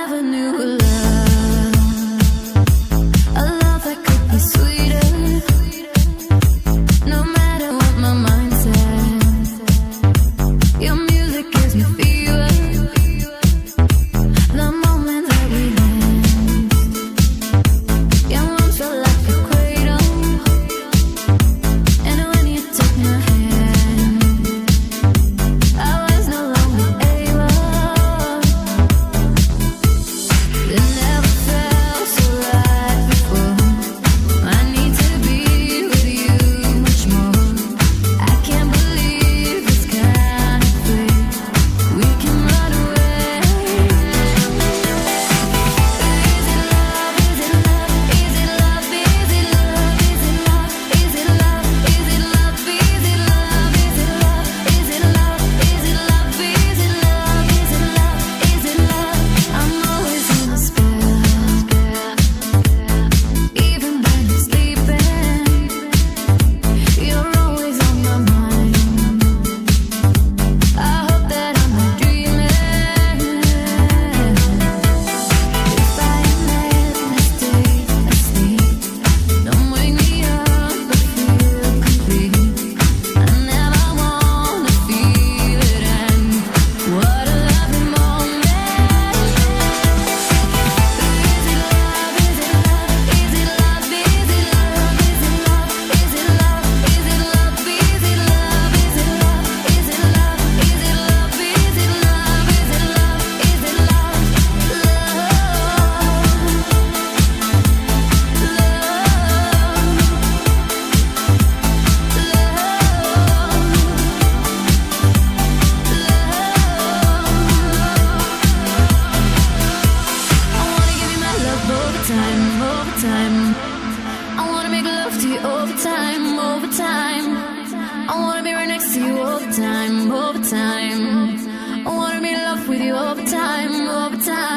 never knew love, a love that could be sweeter. No matter what my mind says, your music gives me fever. The moment that we danced, your arms felt like a cradle, and when you took my hand, I was no longer able. It never felt so right before. I need to be with you much more. I can't believe this kind of fate. We can run away. Is it love? Is it love? Is it love? Is it love? Is it love? Is it love? Is it love? Is it love? Is it love? Is it love? Is it love? Is it love? Is it love? Is it love? I'm always in a spell, even when you're sleeping. You're always on my mind. I hope that I'm not dreaming. If I am late, stay asleep. Don't wake me up, but feel complete. I never wanna feel it end. What a lovely moment. Is it love? Is it love? Is it love? Is it love? Is it love? Is it love? Is it love? Is it love? Is it love? Is it love? Is it love? Is it love? Is it love? Is it I wanna give you my love over time, over time. I wanna make love to you over time, over time. I wanna be right next to you over time, over time. I wanna be in love with you over time, over time.